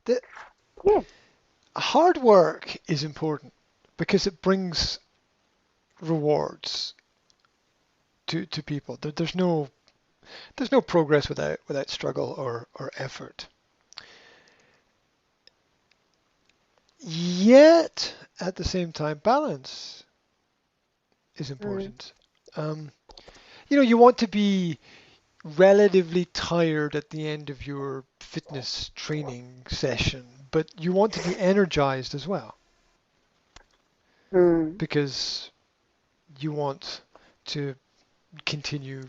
The Yeah. hard work is important because it brings rewards to people. There's no progress without struggle or effort. Yet at the same time, balance is Mm. important. Um, you want to be relatively tired at the end of your fitness training session, but you want to be energized as well Mm. because you want to continue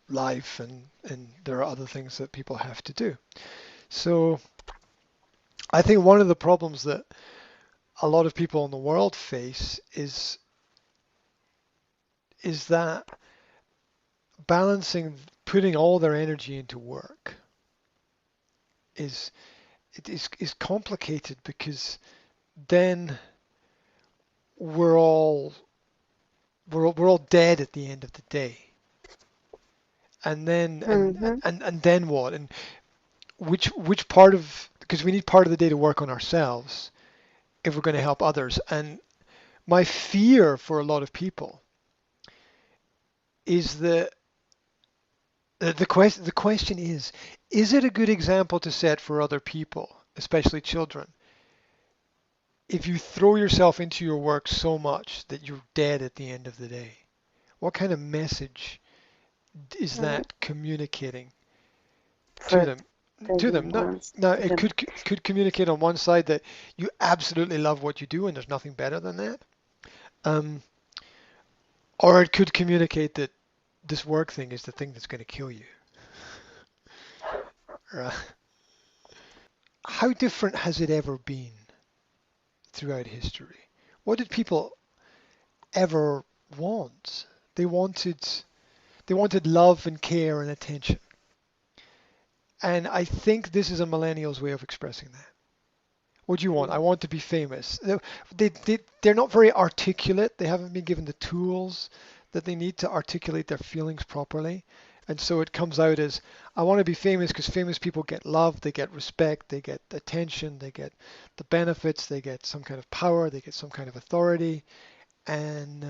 life and there are other things that people have to do. So I think one of the problems that a lot of people in the world face is that balancing putting all their energy into work is is complicated because then we're all we're all dead at the end of the day. And then Mm-hmm. and then what? And which part of because we need part of the day to work on ourselves if we're going to help others. And my fear for a lot of people is that the question is it a good example to set for other people, especially children, if you throw yourself into your work so much that you're dead at the end of the day? What kind of message is Mm. that communicating to For them? the To them, young no, ones, no, to it them. could communicate on one side that you absolutely love what you do and there's nothing better than that, um, or it could communicate that this work thing is the thing that's going to kill you. Right? How different has it ever been throughout history? What did people ever want? They wanted they wanted love and care and attention. And I think this is a millennial's way of expressing that. What do you want? I Mm. want to be famous. They're not very articulate. They haven't been given the tools that they need to articulate their feelings properly. And so it comes out as, I want to be famous because famous people get love, they get respect, they get attention, they get the benefits, they get some kind of power, they get some kind of authority. And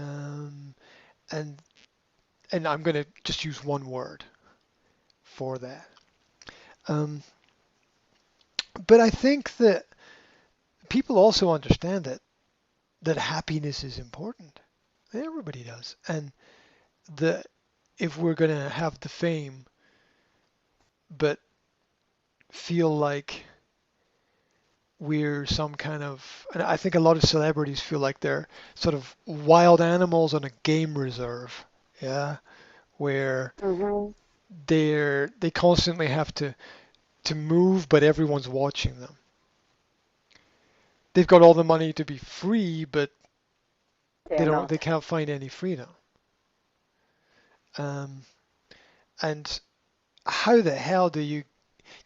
and and I'm going to just use one word for that. Um, but I think that people also understand that happiness is important. Everybody does. And the if we're going to have the fame but feel like we're some kind of and I think a lot of celebrities feel like they're sort of wild animals on a game reserve. Yeah, where Mm-hmm. they constantly have to move but everyone's watching them. They've got all the money to be free but They're they not. can't find any freedom. Um, and how the hell do you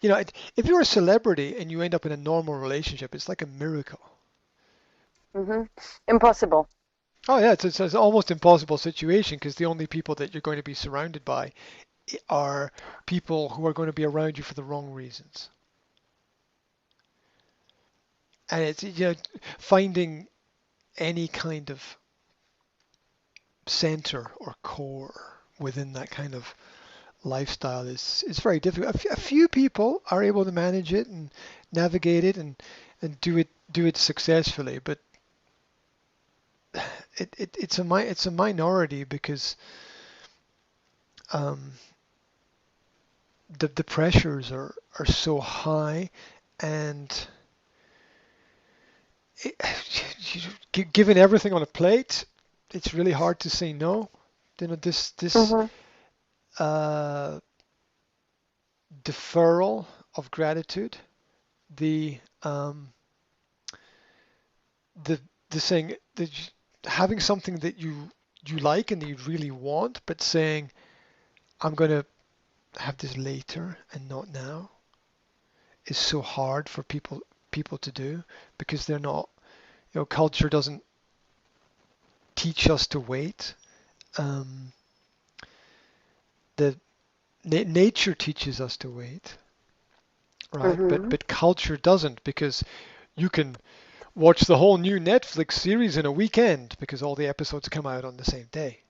if you're a celebrity and you end up in a normal relationship, it's like a miracle. Mm-hmm. Impossible. Oh yeah, it's an almost impossible situation because the only people that you're going to be surrounded by are people who are going to be around you for the wrong reasons. And it's finding any kind of center or core within that kind of lifestyle is very difficult. A few people are able to manage it and navigate it and do it successfully, but it's a minority because um, the pressures are so high and it, given everything on a plate, it's really hard to say no. This Mm-hmm. uh, deferral of gratitude, the um, the the saying that having something that you like and that you really want, but saying I'm going to have this later and not now is so hard for people to do because they're not, culture doesn't teach us to wait. Um, the nature teaches us to wait, right? But Mhm. but culture doesn't, because you can watch the whole new Netflix series in a weekend because all the episodes come out on the same day.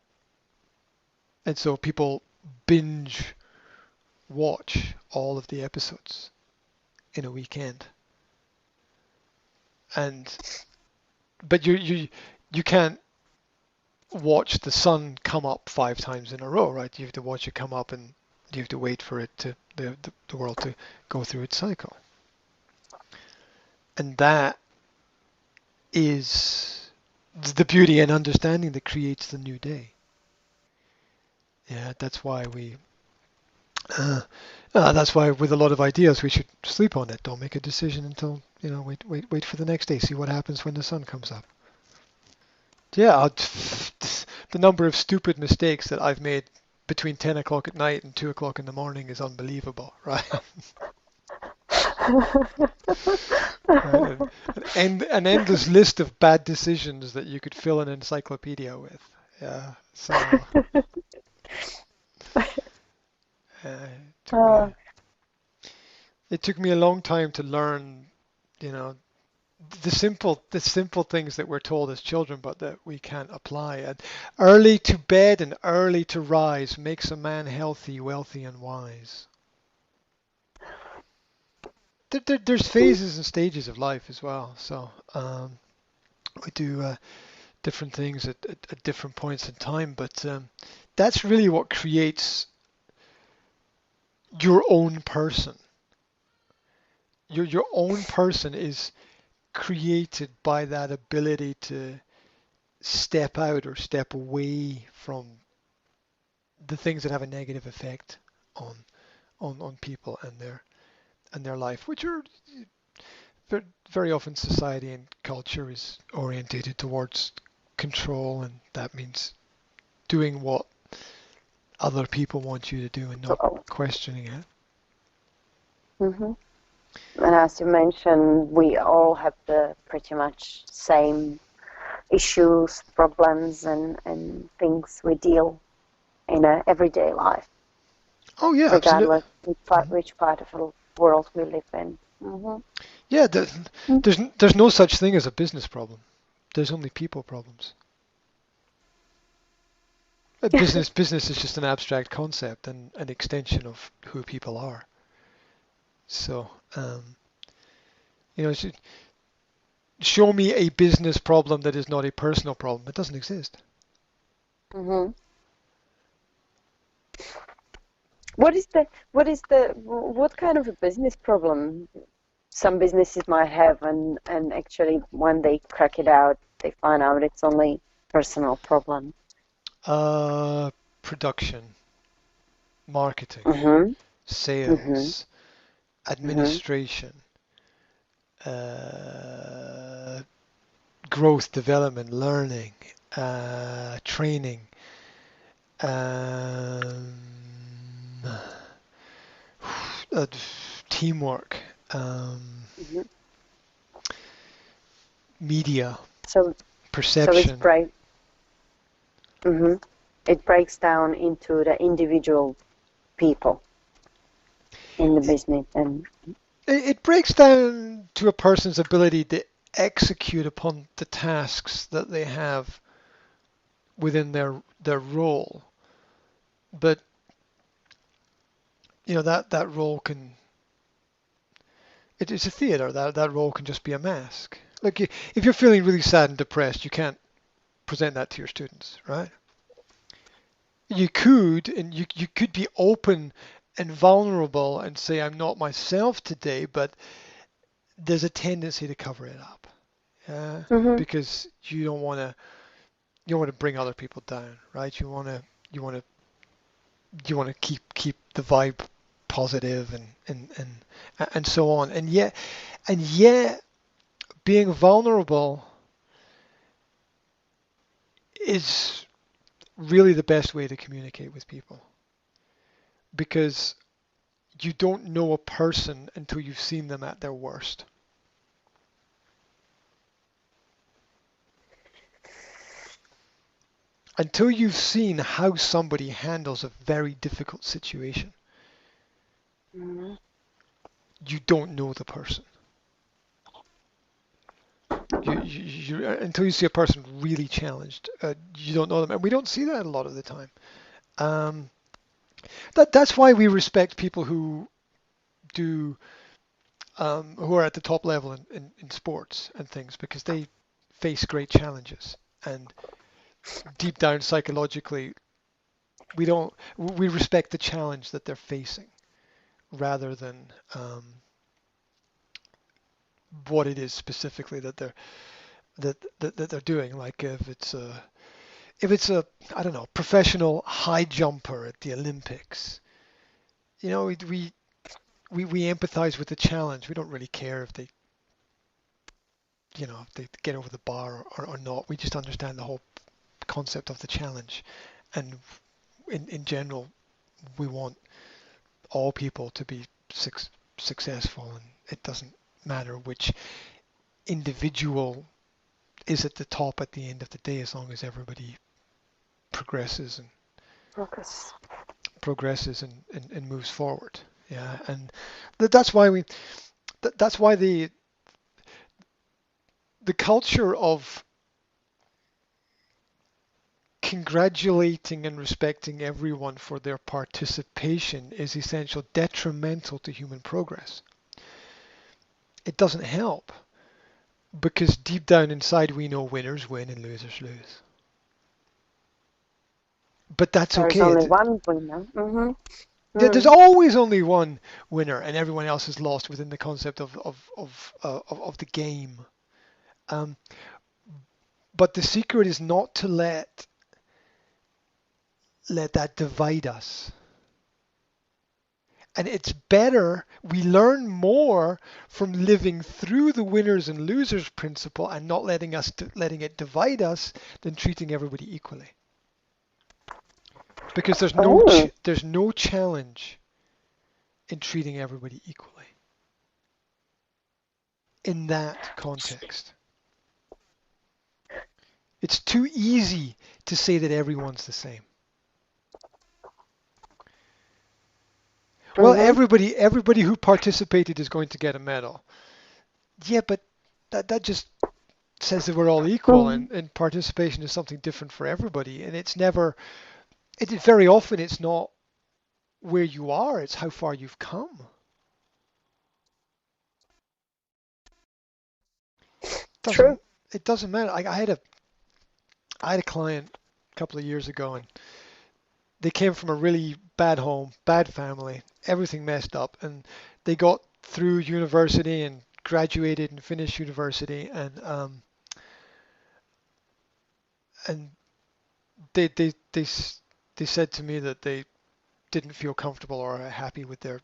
And so people binge watch all of the episodes in a weekend. And but you can't watch the sun come up 5 times in a row, right? You have to watch it come up, and you have to wait for it to the world to go through its cycle. And that is the beauty and understanding that creates the new day. Yeah, that's why uh, that's why with a lot of ideas we should sleep on it. Don't make a decision until, wait for the next day. See what happens when the sun comes up. Yeah, the number of stupid mistakes that I've made between 10 o'clock at night and 2 o'clock in the morning is unbelievable, right? Right? And an endless list of bad decisions that you could fill an encyclopedia with. Yeah, so uh, it took me Uh, a, it took me a long time to learn, you know, the simple things that we're told as children, but that we can't apply. And early to bed and early to rise makes a man healthy, wealthy, and wise. There's phases and stages of life as well. So we do different things at different points in time, but that's really what creates your own person. Your own person is created by that ability to step out or step away from the things that have a negative effect on on people and their life, which are very often society and culture is orientated towards control, and that means doing what other people want you to do and not so, questioning it. mhm. And as you mentioned, we all have the pretty much same issues, problems, and things we deal in a everyday life, Oh yeah, absolutely. regardless which part of the world we live in. Hmm. Yeah, there's no such thing as a business problem. There's only people problems. Business is just an abstract concept and an extension of who people are. So, you know, show me a business problem that is not a personal problem. It doesn't exist. Hmm. What kind of a business problem some businesses might have, and actually when they crack it out, they find out it's only personal problem. Uh, Production, marketing, Hmm. Hmm. sales, Hmm. administration, uh, growth, development, learning, training, um, uh, teamwork, Hmm. media, So so perception. hmm it breaks down into the individual people in the business, and It breaks down to a person's ability to execute upon the tasks that they have within their role. But that role can it's a theater. That role can just be a mask. Like if you're feeling really sad and depressed, you can't present that to your students, right? You could, and you could be open and vulnerable and say, I'm not myself today, but there's a tendency to cover it up. Yeah, hmm because you don't want to bring other people down, right? You want to you want to keep the vibe positive and so on. And yet being vulnerable is really the best way to communicate with people, because you don't know a person until you've seen them at their worst. Until you've seen how somebody handles a very difficult situation, hmm you don't know the person. Until you see a person really challenged, you don't know them, and we don't see that a lot of the time. Um, that's why we respect people do who are at the top level in sports and things, because they face great challenges, and deep down psychologically we respect the challenge that they're facing rather than what it is specifically that they're doing. Like if it's a I don't know, professional high jumper at the Olympics, we empathize with the challenge. We don't really care if they get over the bar or not. We just understand the whole concept of the challenge, and in general we want all people to be successful, and it doesn't matter which individual is at the top at the end of the day, as long as everybody progresses and Focus. moves forward. Yeah, and that's why that's why the culture of congratulating and respecting everyone for their participation is essentially detrimental to human progress. It doesn't help, because deep down inside we know winners win and losers lose. But that's There's okay. only one winner. There's always only one winner, and everyone else is lost within the concept of the game. Um, but the secret is not to let that divide us. And it's better, we learn more from living through the winners and losers principle and not letting it divide us, than treating everybody equally. Because there's no challenge in treating everybody equally in that context. It's too easy to say that everyone's the same. Well, everybody who participated is going to get a medal. Yeah, but that just says that we're all equal, and participation is something different for everybody. And very often it's not where you are, it's how far you've come. True. It doesn't matter. I had a client a couple of years ago, and they came from a really bad home, bad family, everything messed up, and they got through university and graduated and finished university, and they said to me that they didn't feel comfortable or happy with their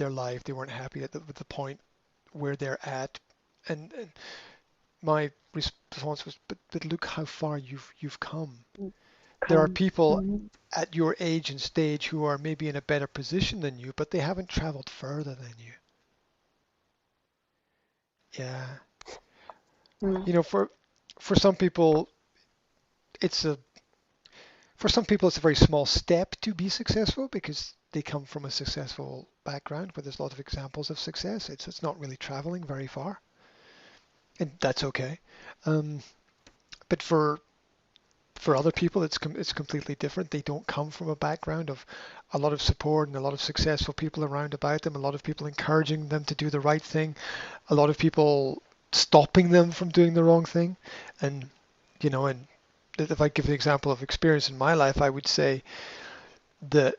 life. They weren't happy with the point where they're at, and my response was, but look how far you've come. There are people at your age and stage who are maybe in a better position than you, but they haven't traveled further than you. Yeah. For some people, it's a very small step to be successful, because they come from a successful background where there's a lot of examples of success. It's not really traveling very far, and that's okay. But for other people, it's completely different. They don't come from a background of a lot of support and a lot of successful people around about them, a lot of people encouraging them to do the right thing, a lot of people stopping them from doing the wrong thing. And if I give the example of experience in my life, I would say that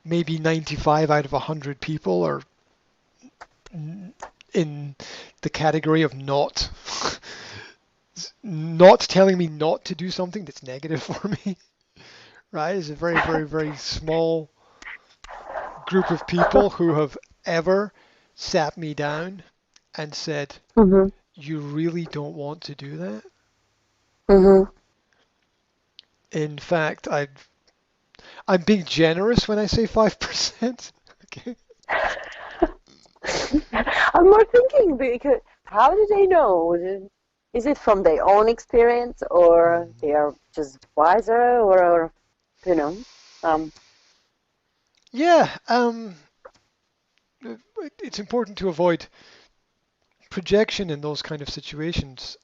maybe 95 out of 100 people are in the category of not telling me not to do something that's negative for me, right? It's a very, very, very small group of people who have ever sat me down and said, you really don't want to do that? In fact, I'm being generous when I say 5%. Okay. I'm more thinking, because how do they know? Is it from their own experience, or they are just wiser, or Yeah. it's important to avoid projection in those kind of situations.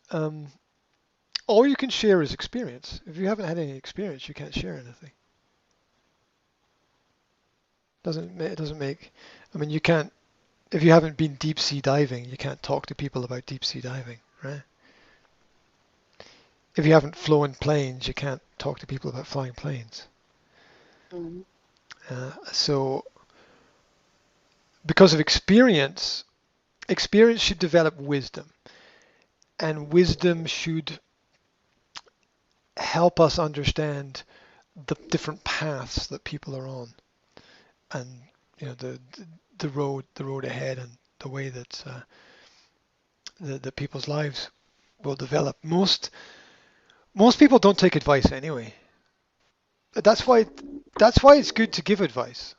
All you can share is experience. If you haven't had any experience, you can't share anything. It doesn't make. I mean, you can't. If you haven't been deep sea diving, you can't talk to people about deep sea diving, right? If you haven't flown planes, you can't talk to people about flying planes. Mm. So, because of experience, experience should develop wisdom, and wisdom should help us understand the different paths that people are on, and the road ahead, and the way that the people's lives will develop. Most people don't take advice anyway. That's why it's good to give advice.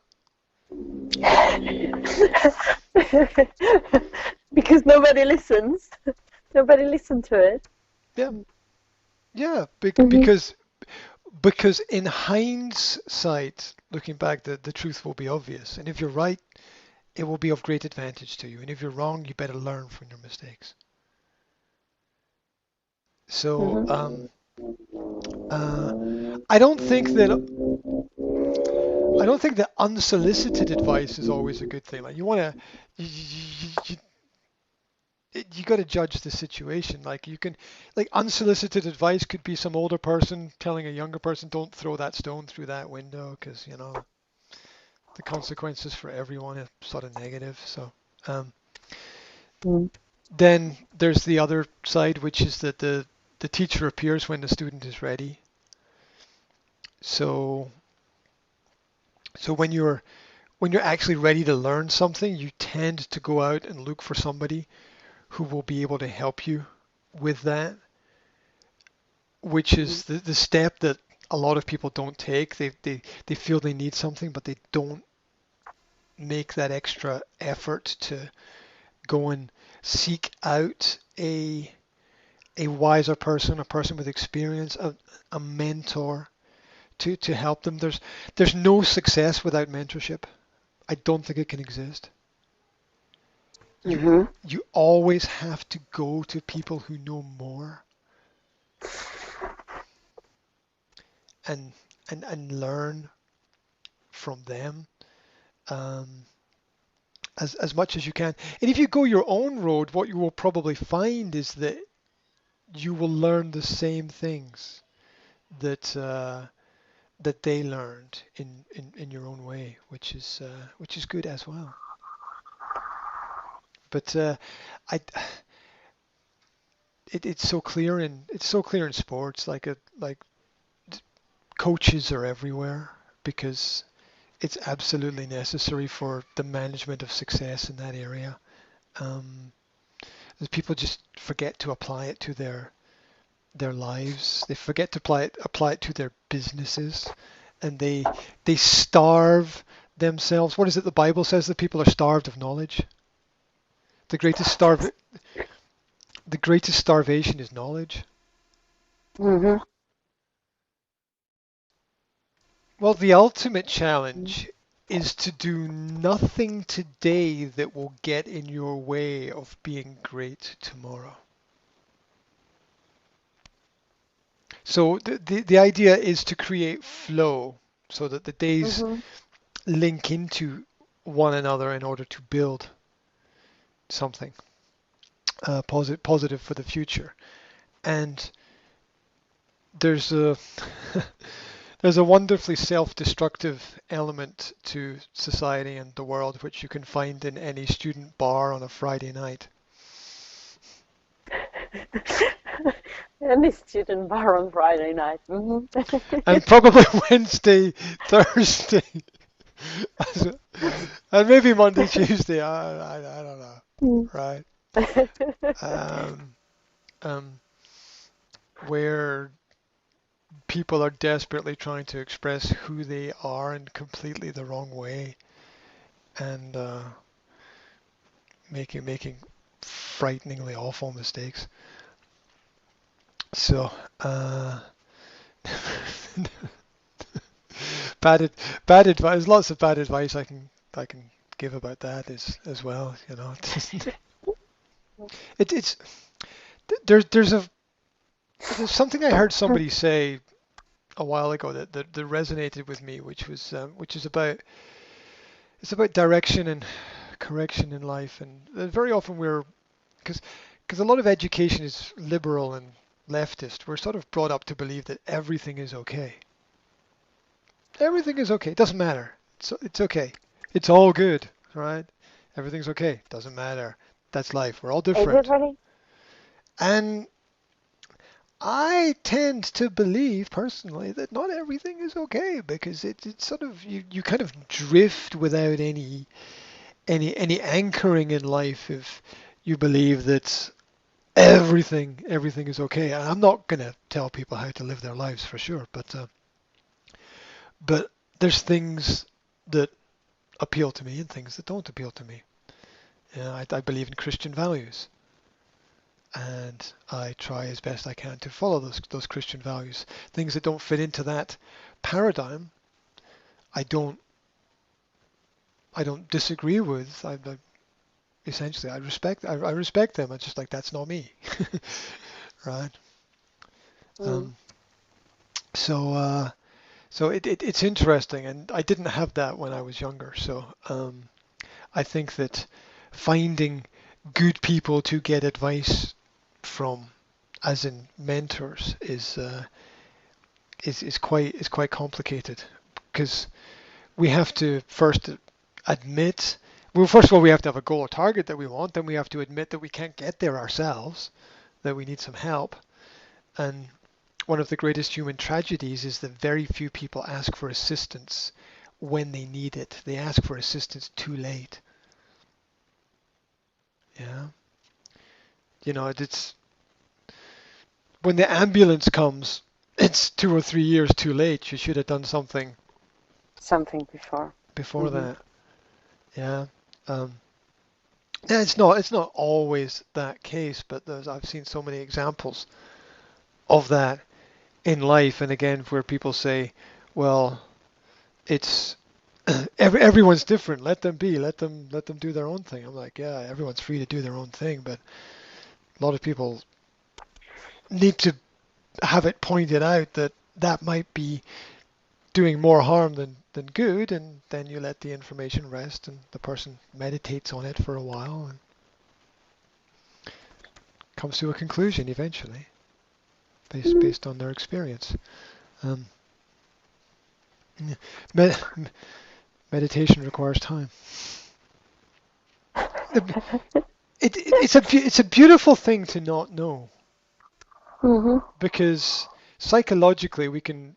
Because nobody listens. Nobody listens to it. Yeah, yeah, Mm-hmm. because in hindsight, looking back, the truth will be obvious. And if you're right, it will be of great advantage to you. And if you're wrong, you better learn from your mistakes. So Mm-hmm. uh, I don't think that I don't think that unsolicited advice is always a good thing. Like you, you got to judge the situation. Like you can, like unsolicited advice could be some older person telling a younger person, "Don't throw that stone through that window," because the consequences for everyone are sort of negative. So um, then there's the other side, which is that the teacher appears when the student is ready. So so when you're actually ready to learn something, you tend to go out and look for somebody who will be able to help you with that, which is the step that a lot of people don't take. They feel they need something, but they don't make that extra effort to go and seek out a wiser person, a person with experience, a mentor to help them. There's no success without mentorship. I don't think it can exist. You Mm-hmm. you always have to go to people who know more and and learn from them um, as much as you can. And if you go your own road, what you will probably find is that you will learn the same things that that they learned in your own way, which is good as well. But I it's so clear in sports like coaches are everywhere because it's absolutely necessary for the management of success in that area. Um, People just forget to apply it to their lives. They forget to apply it to their businesses, and they starve themselves. What is it the Bible says that people are starved of knowledge? The greatest starve the greatest starvation is knowledge. Mm-hmm. Well, the ultimate challenge is to do nothing today that will get in your way of being great tomorrow. So the idea is to create flow so that the days Mm-hmm. link into one another in order to build something positive for the future. And there's a there's a wonderfully self-destructive element to society and the world, which you can find in any student bar on a Friday night. Any student bar on Friday night. Mm-hmm. And probably Wednesday, Thursday, and maybe Monday, Tuesday. I don't know, right? Um, um, where people are desperately trying to express who they are in completely the wrong way, and making frighteningly awful mistakes. So bad bad advice. Lots of bad advice I can give about that is as well. It's there's something I heard somebody say a while ago that resonated with me, which is about it's about direction and correction in life, and very often because a lot of education is liberal and leftist. We're sort of brought up to believe that everything is okay. Everything is okay. It doesn't matter. It's okay. It's all good, right? Everything's okay. Doesn't matter. That's life. We're all different. Everybody? And I tend to believe personally that not everything is okay because it's sort of you kind of drift without any anchoring in life if you believe that everything is okay. And I'm not gonna tell people how to live their lives for sure, but there's things that appeal to me and things that don't appeal to me. I believe in Christian values, and I try as best I can to follow those Christian values. Things that don't fit into that paradigm, I don't disagree with. Essentially, I respect them. It's just like that's not me, right? Mm. Um, so it's interesting, and I didn't have that when I was younger. So I think that finding good people to get advice from, as in mentors, is quite complicated because we have to first admit. Well, first of all, we have to have a goal or target that we want. Then we have to admit that we can't get there ourselves, that we need some help. And one of the greatest human tragedies is that very few people ask for assistance when they need it. They ask for assistance too late. Yeah. It's when the ambulance comes, it's 2 or 3 years too late. You should have done something Something before. before Hmm. that. Yeah. Um, yeah, it's not always that case, but I've seen so many examples of that in life, and again, where people say, "Well, it's everyone's different. Let them be. Let them do their own thing." I'm like, yeah, everyone's free to do their own thing, but a lot of people need to have it pointed out that that might be doing more harm than good, and then you let the information rest, and the person meditates on it for a while and comes to a conclusion eventually, based on their experience. Um, yeah. Med- meditation requires time. It's a beautiful thing to not know Hmm. because psychologically we can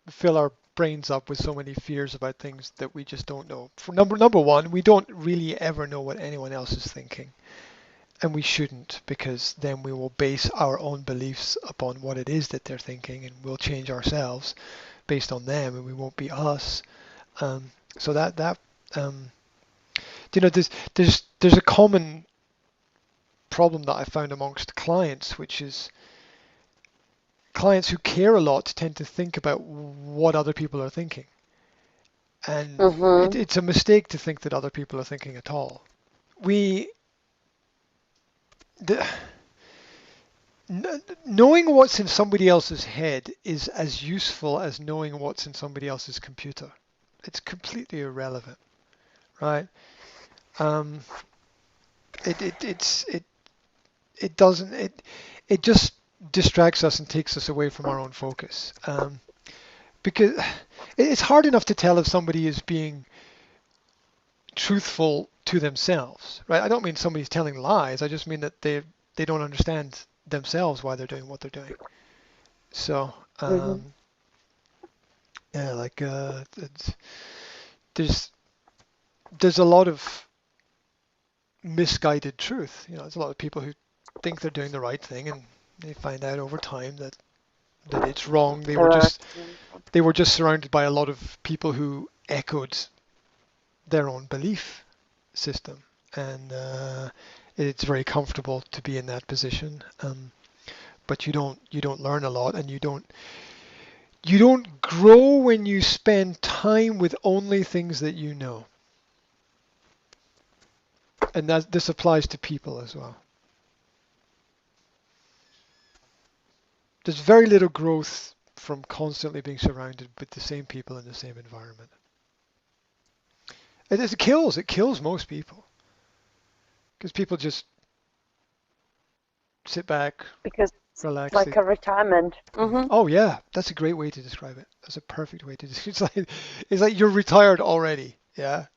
fill our brains up with so many fears about things that we just don't know. For number one, we don't really ever know what anyone else is thinking, and we shouldn't, because then we will base our own beliefs upon what it is that they're thinking, and we'll change ourselves based on them, and we won't be us. So that there's a common problem that I found amongst clients, which is clients who care a lot tend to think about what other people are thinking. And Hmm. it's a mistake to think that other people are thinking at all. We, the, knowing what's in somebody else's head is as useful as knowing what's in somebody else's computer. It's completely irrelevant, right? Um, it, it, it's, it, it doesn't, it just distracts us and takes us away from our own focus. Because it's hard enough to tell if somebody is being truthful to themselves, right? I don't mean somebody's telling lies. I just mean that they don't understand themselves why they're doing what they're doing. So Hmm. yeah, like there's there's a lot of misguided truth. There's a lot of people who think they're doing the right thing, and they find out over time that it's wrong. They were There are. just surrounded by a lot of people who echoed their own belief system, and it's very comfortable to be in that position. But you don't learn a lot, and you don't grow when you spend time with only things that you know. And that this applies to people as well. There's very little growth from constantly being surrounded with the same people in the same environment. It kills most people because people just sit back, Because it's relax. like a retirement. Hmm. Oh yeah, that's a great way to describe it. That's a perfect way to describe it. It's like you're retired already. Yeah,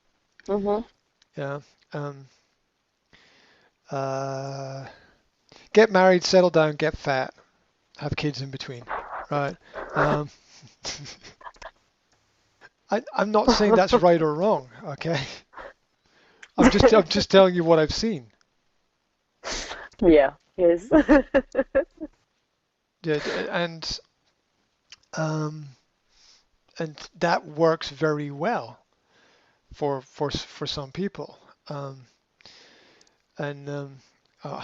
Hmm. yeah. Um, uh, get married, settle down, get fat, have kids in between, right? Um, I'm not saying that's right or wrong, okay? I'm just telling you what I've seen. Yeah. Yes. Yeah, um, and that works very well for some people. Um, and uh,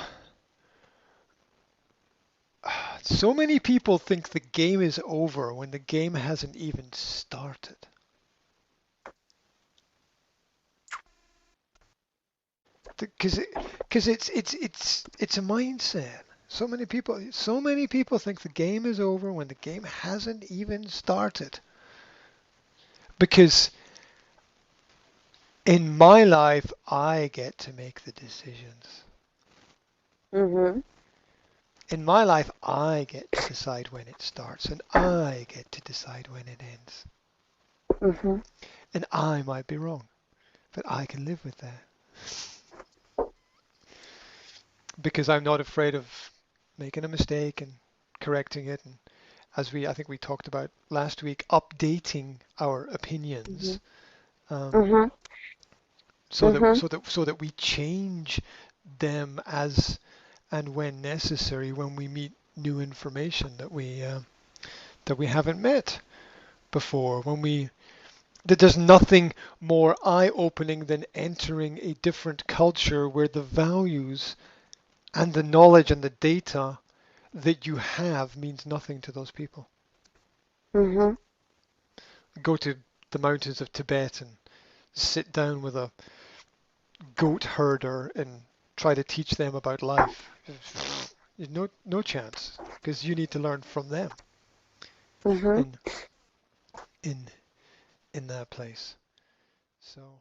so many people think the game is over when the game hasn't even started. Because it's a mindset. So many people think the game is over when the game hasn't even started. Because in my life, I get to make the decisions. Hmm. In my life, I get to decide when it starts, and I get to decide when it ends. Hmm. And I might be wrong, but I can live with that because I'm not afraid of making a mistake and correcting it. And I think we talked about last week, updating our Hmm. opinions um, Hmm. so that Hmm. so that so that we change them as and when necessary when we meet new information that we haven't met before. There's nothing more eye-opening than entering a different culture where the values and the knowledge and the data that you have means nothing to those people. Hmm. Go to the mountains of Tibet and sit down with a goat herder and try to teach them about life. There's no chance because you need to learn from them Hmm. in in in that place. So